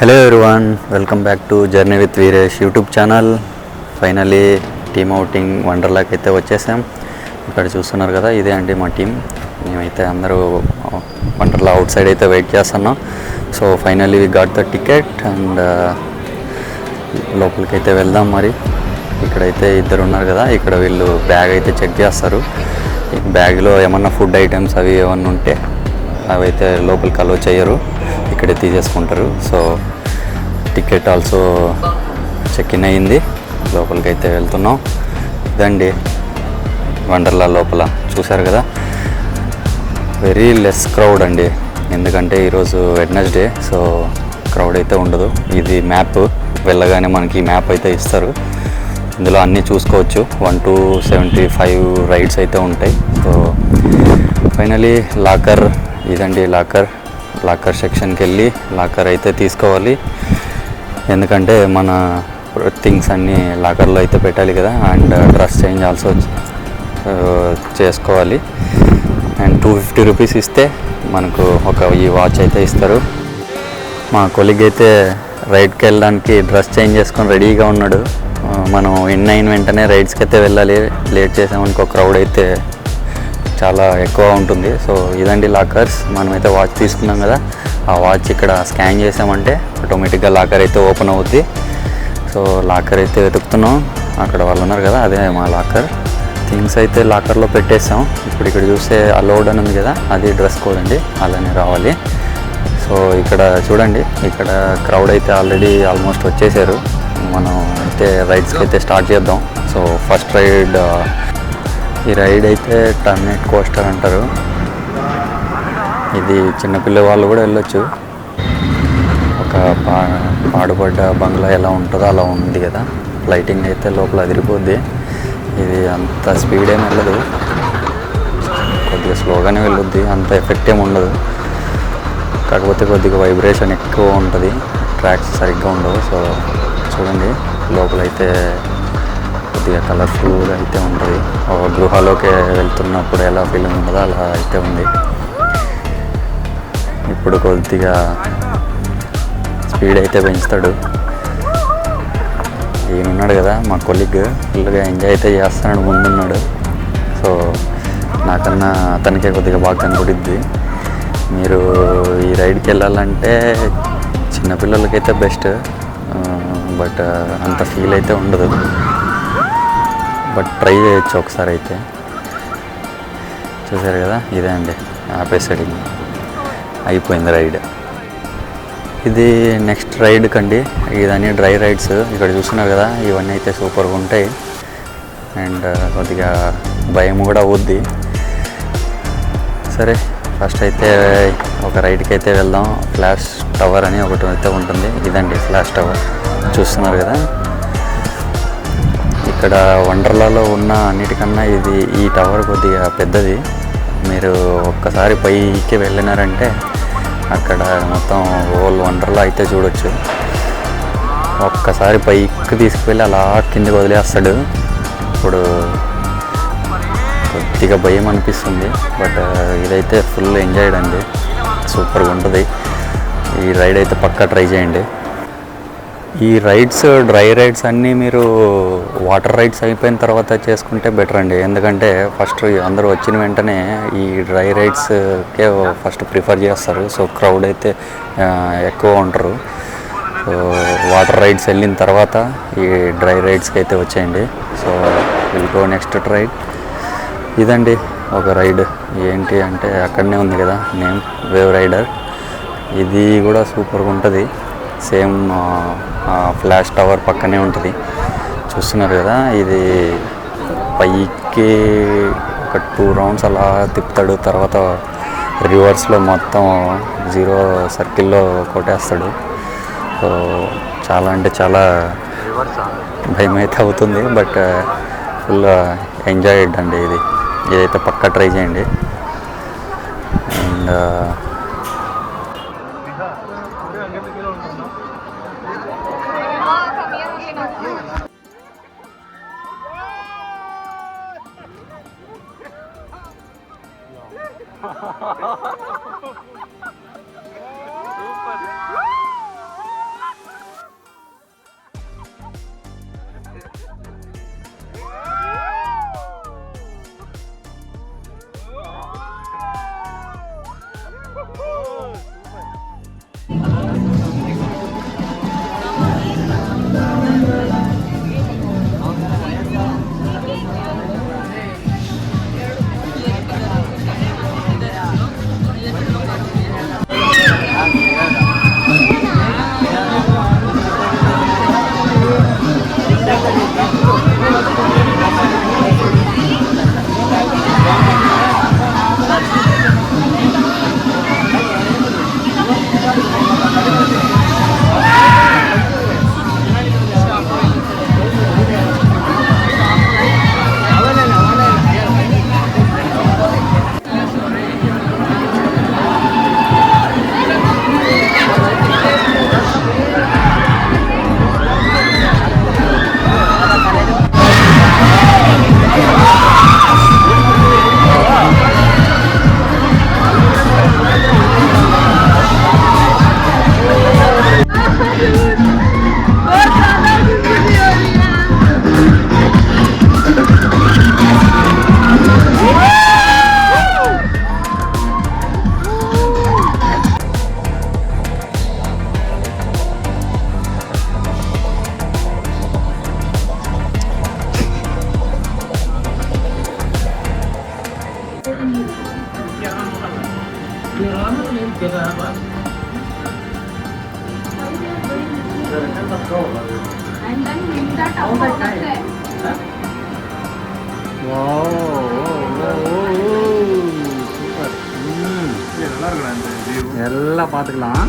Hello everyone, welcome back to journey with Veeresh YouTube channel. Finally team outing వండర్లాకి అయితే వచ్చేసాం. ఇక్కడ చూస్తున్నారు కదా, ఇదే అండి మా టీం. మేమైతే అందరూ వండర్లా అవుట్ సైడ్ అయితే వెయిట్ చేస్తున్నాం. So finally we got the ticket and లోపలికి అయితే వెళ్దాం. మరి ఇక్కడైతే ఇద్దరు ఉన్నారు కదా, ఇక్కడ వీళ్ళు బ్యాగ్ అయితే చెక్ చేస్తారు. బ్యాగ్లో ఏమన్నా ఫుడ్ ఐటమ్స్ అవి ఏమన్నా ఉంటే అవైతే లోపలికి అలో చేయరు, ఇక్కడే తీసేసుకుంటారు. So ticket also check in అయ్యింది. లోపలికి అయితే వెళ్తున్నాం. ఇదండి వండర్లా లోపల. చూసారు కదా, వెరీ లెస్ క్రౌడ్ అండి, ఎందుకంటే ఈరోజు వెడ్నెస్డే. సో క్రౌడ్ అయితే ఉండదు. ఇది మ్యాప్, వెళ్ళగానే మనకి మ్యాప్ అయితే ఇస్తారు. ఇందులో అన్నీ చూసుకోవచ్చు. 1 to 75 రైడ్స్ అయితే ఉంటాయి. సో ఫైనలీ లాకర్, ఇదండి లాకర్ సెక్షన్కి వెళ్ళి లాకర్ అయితే తీసుకోవాలి. ఎందుకంటే మన థింగ్స్ అన్నీ లాకర్లో అయితే పెట్టాలి కదా. అండ్ డ్రెస్ చేంజ్ ఆల్సో చేసుకోవాలి. అండ్ 250 రూపీస్ ఇస్తే మనకు ఈ వాచ్ అయితే ఇస్తారు. మా కొలీగ్ అయితే రైడ్కి వెళ్ళడానికి డ్రెస్ చేంజ్ చేసుకొని రెడీగా ఉన్నాడు. మనం ఇన్ అయిన వెంటనే రైడ్స్కి అయితే వెళ్ళాలి. లేట్ చేసామనుకో క్రౌడ్ అయితే చాలా ఎక్కువ ఉంటుంది. సో ఇదండి లాకర్స్. మనమైతే వాచ్ తీసుకున్నాం కదా, ఆ వాచ్ ఇక్కడ స్కాన్ చేసామంటే ఆటోమేటిక్గా లాకర్ అయితే ఓపెన్ అవుద్ది. సో లాకర్ అయితే వెతుకుతున్నాం. అక్కడ వాళ్ళు ఉన్నారు కదా, అదే మా లాకర్. థింగ్స్ అయితే లాకర్లో పెట్టేసాం. ఇప్పుడు ఇక్కడ చూస్తే అలౌడ్ అని ఉంది కదా, అది డ్రెస్ కోడ్ అండి, అలానే రావాలి. సో ఇక్కడ చూడండి, ఇక్కడ క్రౌడ్ అయితే ఆల్రెడీ ఆల్మోస్ట్ వచ్చేసారు. మనం అయితే రైడ్స్కి అయితే స్టార్ట్ చేద్దాం. సో ఫస్ట్ రైడ్, ఈ రైడ్ అయితే టర్నెట్ కోస్టర్ అంటారు. ఇది చిన్నపిల్ల వాళ్ళు కూడా వెళ్ళొచ్చు. ఒక పాడుపడ్డ బంగ్లా ఎలా ఉంటుందో అలా ఉంది కదా. లైటింగ్ అయితే లోపల అదిరిపోద్ది. ఇది అంత స్పీడ్ ఏమి వెళ్ళదు, కొద్దిగా స్లోగానే వెళ్ళొద్ది, అంత ఎఫెక్ట్ ఏమి ఉండదు. కాకపోతే కొద్దిగా వైబ్రేషన్ ఎక్కువ ఉంటుంది, ట్రాక్స్ సరిగ్గా ఉండవు. సో చూడండి, లోపలైతే కొద్దిగా కలర్ఫుల్గా అయితే ఉంటుంది. ఒక గృహలోకి వెళ్తున్నప్పుడు ఎలా ఫీలింగ్ ఉంటుందో అలా అయితే ఉంది. ఇప్పుడు కొద్దిగా స్పీడ్ అయితే పెంచుతాడు. ఈయనున్నాడు కదా మా కొలీగ్, ఫుల్గా ఎంజాయ్ అయితే చేస్తున్నాడు, ముందున్నాడు. సో నాకన్నా అతనికే కొద్దిగా బాగా కనపడుద్ది. మీరు ఈ రైడ్కి వెళ్ళాలంటే చిన్నపిల్లలకైతే బెస్ట్, బట్ అంత ఫీల్ అయితే ఉండదు. బట్ ట్రై చేయొచ్చు ఒకసారి అయితే. చూసారు కదా, ఇదే అండి ఆపేసాడు, అయిపోయింది రైడ్. ఇది నెక్స్ట్ రైడ్ కండి, ఇదన్నీ డ్రై రైడ్స్. ఇక్కడ చూస్తున్నారు కదా, ఇవన్నీ అయితే సూపర్గా ఉంటాయి. అండ్ కొద్దిగా భయం కూడా అవుద్ది. సరే, ఫస్ట్ అయితే ఒక రైడ్కి అయితే వెళ్దాం. ఫ్లాష్ టవర్ అని ఒకటి అయితే ఉంటుంది. ఇదండి ఫ్లాష్ టవర్, చూస్తున్నారు కదా. ఇక్కడ వండర్లాలో ఉన్న అన్నిటికన్నా ఈ టవర్ కొద్దిగా పెద్దది. మీరు ఒక్కసారి పైకి వెళ్ళినారంటే అక్కడ మొత్తం హోల్ వండర్లా అయితే చూడొచ్చు. ఒక్కసారి పైకి తీసుకువెళ్ళి అలా కిందకి వదిలేస్తాడు. ఇప్పుడు కొద్దిగా భయం అనిపిస్తుంది, బట్ ఇదైతే ఫుల్ ఎంజాయ్ అండి, సూపర్గా ఉంటుంది. ఈ రైడ్ అయితే పక్కా ట్రై చేయండి. ఈ రైడ్స్, డ్రై రైడ్స్ అన్నీ మీరు వాటర్ రైడ్స్ అయిపోయిన తర్వాత చేసుకుంటే బెటర్ అండి. ఎందుకంటే ఫస్ట్ అందరూ వచ్చిన వెంటనే ఈ డ్రై రైడ్స్కే ఫస్ట్ ప్రిఫర్ చేస్తారు. సో క్రౌడ్ అయితే ఎక్కువ ఉంటారు. సో వాటర్ రైడ్స్ వెళ్ళిన తర్వాత ఈ డ్రై రైడ్స్కి అయితే వచ్చేయండి. So will go next ride. ఇదండి ఒక రైడ్. ఏంటి అంటే అక్కడనే ఉంది కదా నేమ్, వేవ్ రైడర్. ఇది కూడా సూపర్గా ఉంటుంది. సేమ్ ఫ్లాష్ టవర్ పక్కనే ఉంటుంది. చూస్తున్నారు కదా, ఇది పైకి ఒక 2 రౌండ్స్ అలా తిప్పుతాడు. తర్వాత రివర్స్లో మొత్తం 0 సర్కిల్లో కొట్టేస్తాడు. సో చాలా అంటే చాలా భయం అయితే అవుతుంది, బట్ ఫుల్ ఎంజాయ్డ్ అండి. ఇదైతే పక్కా ట్రై చేయండి. అండ్ ಎಲ್ಲ பார்த்துக்கலாம்.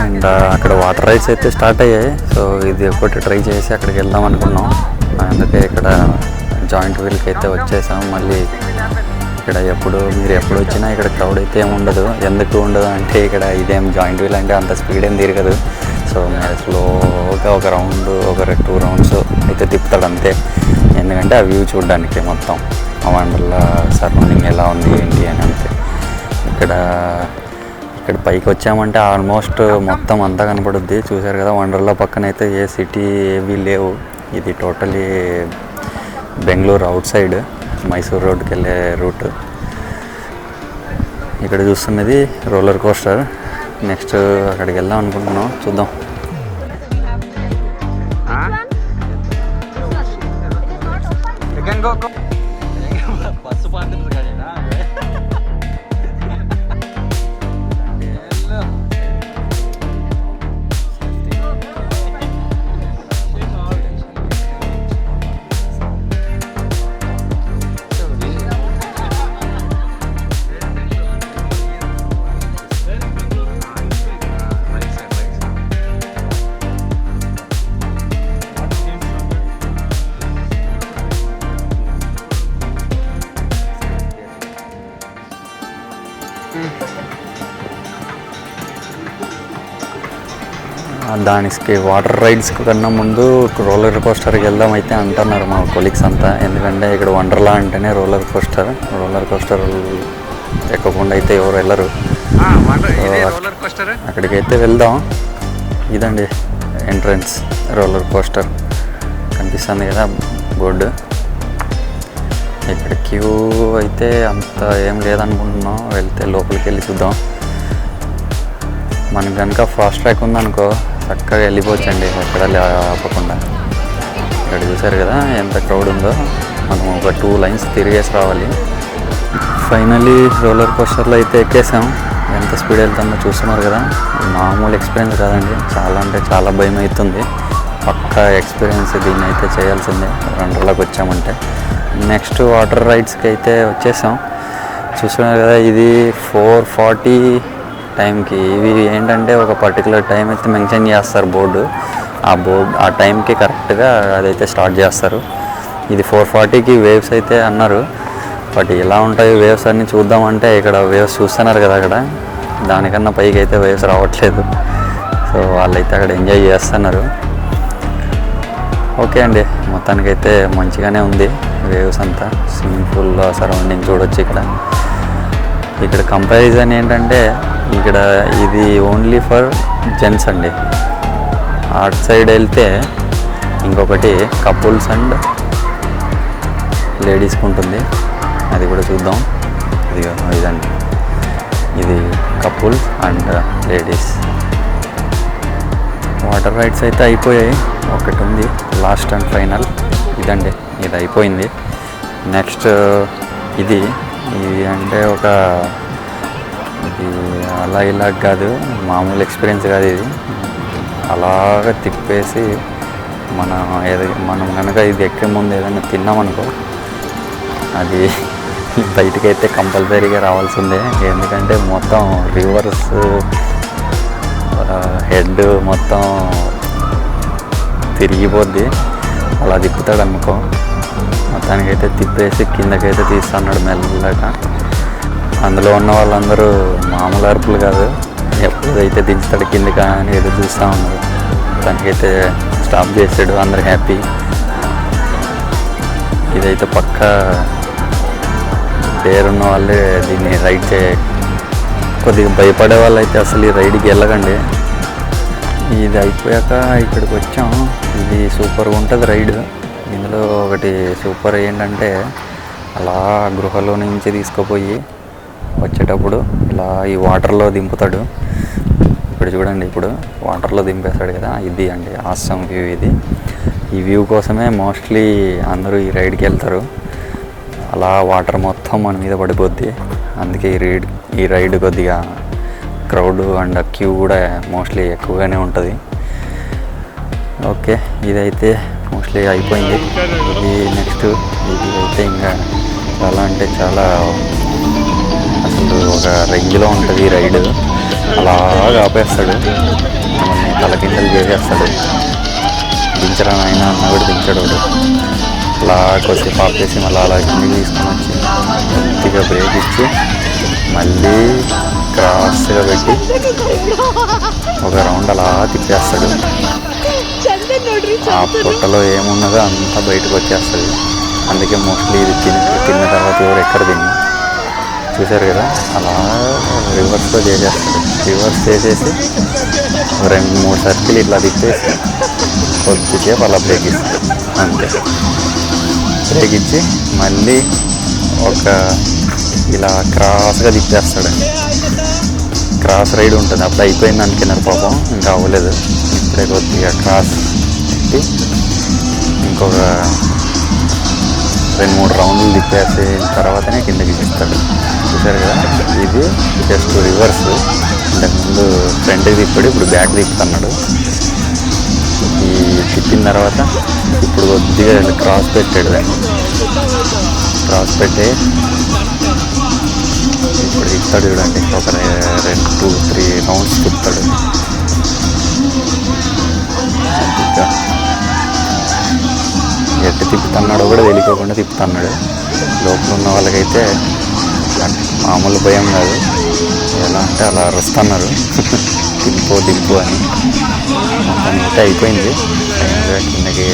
అండ్ అక్కడ వాటర్ రైడ్స్ అయితే స్టార్ట్ అయ్యాయి. సో ఇది ఒకటి ట్రై చేసి అక్కడికి వెళ్దాం అనుకున్నాం. అందుకే ఇక్కడ జాయింట్ వీల్కి అయితే వచ్చేసాం. మళ్ళీ ఇక్కడ మీరు ఎప్పుడు వచ్చినా ఇక్కడ క్రౌడ్ అయితే ఏమి ఉండదు. ఎందుకు ఉండదు అంటే ఇక్కడ ఇదేం జాయింట్ వీల్ అంటే అంత స్పీడ్ ఏం తిరగదు. సో మీరు స్లోగా ఒక రౌండ్ ఒక 2 రౌండ్స్ అయితే తిప్పుతాడు అంతే. ఎందుకంటే ఆ వ్యూ చూడడానికి మొత్తం ఆ వండర్లా సరౌండింగ్ ఎలా ఉంది ఏంటి అని అంతే. ఇక్కడ పైకి వచ్చామంటే ఆల్మోస్ట్ మొత్తం అంతా కనపడుద్ది. చూసారు కదా వండర్లా పక్కన అయితే ఏ సిటీ ఏవి లేవు. ఇది totally Bengaluru out side Mysore రోడ్కి వెళ్ళే రూట్. ఇక్కడ చూస్తున్నది రోలర్ కోస్టర్. నెక్స్ట్ అక్కడికి వెళ్దాం అనుకుంటున్నాం, చూద్దాం. బస్సు దానికి వాటర్ రైడ్స్ కన్నా ముందు రోలర్ కోస్టర్కి వెళ్దాం అయితే అంటున్నారు మా కొలీగ్స్ అంతా. ఎందుకంటే ఇక్కడ వండర్లా అంటేనే రోలర్ కోస్టర్ ఎక్కకుండా అయితే ఎవరు వెళ్ళరు. అక్కడికైతే వెళ్దాం. ఇదండి ఎంట్రన్స్ రోలర్ కోస్టర్ కనిపిస్తుంది కదా బోర్డు. ఇక్కడ క్యూ అయితే అంత ఏం లేదనుకుంటున్నాం. వెళ్తే లోపలికి వెళ్ళి చూద్దాం. మనకు కనుక ఫాస్ట్ ట్రాక్ ఉందనుకో చక్కగా వెళ్ళిపోవచ్చండి ఎక్కడ ఆపకుండా. ఇక్కడ చూసారు కదా ఎంత క్రౌడ్ ఉందో. మనం ఒక 2 లైన్స్ తిరిగేసి రావాలి. ఫైనలీ రోలర్ కోస్టర్లో అయితే ఎక్కేసాం. ఎంత స్పీడ్ వెళ్తుందో చూస్తున్నారు కదా. మామూలు ఎక్స్పీరియన్స్ కాదండి, చాలా అంటే చాలా భయం అవుతుంది. పక్కా ఎక్స్పీరియన్స్, దీన్ని అయితే చేయాల్సిందే వండర్లాకి వచ్చామంటే. నెక్స్ట్ వాటర్ రైడ్స్కి అయితే వచ్చేసాం. చూస్తున్నారు కదా ఇది 4:40 టైంకి. ఇవి ఏంటంటే ఒక పర్టికులర్ టైం అయితే మెన్షన్ చేస్తారు బోర్డు. ఆ టైంకి కరెక్ట్గా అదైతే స్టార్ట్ చేస్తారు. ఇది 4:40కి వేవ్స్ అయితే అన్నారు. బట్ ఎలా ఉంటాయి వేవ్స్ అన్నీ చూద్దామంటే ఇక్కడ వేవ్స్ చూస్తున్నారు కదా. అక్కడ దానికన్నా పైకి అయితే వేవ్స్ రావట్లేదు. సో వాళ్ళైతే అక్కడ ఎంజాయ్ చేస్తున్నారు. ఓకే అండి, మొత్తానికైతే మంచిగానే ఉంది వేవ్స్ అంతా. స్విమ్మింగ్ పూల్ సరౌండింగ్ చూడొచ్చు. ఇక్కడ కంపారిజన్ ఏంటంటే ఇక్కడ ఇది ఓన్లీ ఫర్ జెంట్స్ అండి. అటు సైడ్ వెళ్తే ఇంకొకటి కపుల్స్ అండ్ లేడీస్కి ఉంటుంది. అది కూడా చూద్దాం. ఇదండి, ఇది couples and ladies. Water rides అయితే అయిపోయాయి. ఒకటి ఉంది లాస్ట్ అండ్ ఫైనల్. ఇదండి, ఇది అయిపోయింది. నెక్స్ట్ ఇది అంటే ఒక ఇది అలా ఇలా కాదు, మామూలు ఎక్స్పీరియన్స్ కాదు ఇది. అలాగ తిప్పేసి మనం కనుక ఇది ఎక్కే ముందు ఏదైనా తిన్నామనుకో అది బయటకైతే కంపల్సరీగా రావాల్సిందే. ఎందుకంటే మొత్తం రివర్స్ హెడ్ మొత్తం తిరిగిపోద్ది. అలా తిప్పుతాడు అనుకో. మొత్తానికైతే తిప్పేసి కిందకైతే తీస్తున్నాడు మెల్లగా. అందులో ఉన్న వాళ్ళందరూ మామూలు అరుపులు కాదు, ఎప్పుడైతే దించుతాడు కిందక అని ఎదురు చూస్తూ ఉన్నారు. దానికైతే స్టాప్ చేసాడు. అందరు హ్యాపీ. ఇదైతే పక్కా పేరున్న వాళ్ళే దీన్ని రైడ్ కొద్దిగా భయపడే వాళ్ళు అయితే అసలు ఈ రైడ్కి వెళ్ళకండి. ఇది అయిపోయాక ఇక్కడికి వచ్చాం. ఇది సూపర్గా ఉంటుంది రైడ్. ఇందులో ఒకటి సూపర్ ఏంటంటే అలా గృహలో నుంచి తీసుకుపోయి వచ్చేటప్పుడు ఇలా ఈ వాటర్లో దింపుతాడు. ఇప్పుడు చూడండి, ఇప్పుడు వాటర్లో దింపేస్తాడు కదా. ఇది అండి ఆసమ్ వ్యూ. ఈ వ్యూ కోసమే మోస్ట్లీ అందరూ ఈ రైడ్కి వెళ్తారు. అలా వాటర్ మొత్తం మన మీద పడిపోద్ది. అందుకే ఈ రైడ్ కొద్దిగా క్రౌడ్ అండ్ క్యూ కూడా మోస్ట్లీ ఎక్కువగానే ఉంటుంది. ఓకే, ఇదైతే మోస్ట్లీ అయిపోయింది. ఇది నెక్స్ట్ ఇది అయితే ఇంకా చాలా అంటే చాలా అసలు ఒక రేంజ్లో ఉంటుంది ఈ రైడ్. అలాగా ఆపేస్తాడు, మనల్ని తలకిందలు చేసేస్తాడు. దించడం అయినా అన్న కూడా దించడు. అలా కొద్దిసేపు ఆపేసి మళ్ళీ అలా కిందికి తీసుకొని వచ్చి కొద్దిగా బ్రేక్ ఇచ్చి మళ్ళీ క్రాస్గా పెట్టి ఒక రౌండ్ అలా తిప్పేస్తాడు. ఆ పొట్టలో ఏమున్నదో అంతా బయటకు వచ్చేస్తుంది. అందుకే మోస్ట్లీ ఇది తిన్న తర్వాత ఎవరు ఎక్కడ తిని చూశారు కదా, అలా రివర్స్లో చేసేస్తాడు. రివర్స్ చేసేసి 2-3 సర్కిల్ ఇట్లా తిప్పేసి కొద్దిసేపు అలా బ్రేక్ ఇస్తాడు. అంతే, బ్రేక్ ఇచ్చి మళ్ళీ ఒక ఇలా క్రాస్గా తిప్పేస్తాడండి. క్రాస్ రైడ్ ఉంటుంది. అప్పుడు అయిపోయింది అనుకున్నారు పాపం, ఇంకా అవ్వలేదు. ఇప్పుడే కొద్దిగా క్రాస్ తిప్పి ఇంకొక 2-3 రౌండ్లు తిప్పేసిన తర్వాతనే కిందకి ఇస్తాడు. చూసారు కదా, ఇది జస్ట్ రివర్స్. ఇంతకుముందు ఫ్రంట్కి తిప్పాడు, ఇప్పుడు బ్యాక్ తిప్పుతున్నాడు. ఈ తిప్పిన తర్వాత ఇప్పుడు కొద్దిగా క్రాస్ పెట్టాడు. దాన్ని క్రాస్ పెట్టి ఇప్పుడు తిప్పుతాడు. చూడండి, ఒక 2-3 రౌండ్స్ తిప్పుతాడు. ఎట్టు తిప్పుతున్నాడో కూడా వెళ్ళిపోకుండా తిప్పుతున్నాడు. లోపల ఉన్న వాళ్ళకైతే మామూలు భయం కాదు, ఎలా అంటే అలా అరుస్తున్నారు దింపు అని. మొత్తం అయితే అయిపోయింది. కిందకి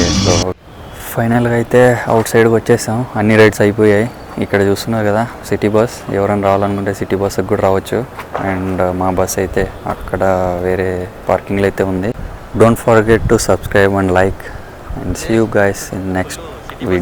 ఫైనల్గా అయితే అవుట్ సైడ్కి వచ్చేసాం. అన్ని రైడ్స్ అయిపోయాయి. ఇక్కడ చూస్తున్నారు కదా సిటీ బస్. ఎవరైనా రావాలనుకుంటే సిటీ బస్కి కూడా రావచ్చు. అండ్ మా బస్ అయితే అక్కడ వేరే పార్కింగ్లో అయితే ఉంది. Don't forget to subscribe and like and see you guys in next video.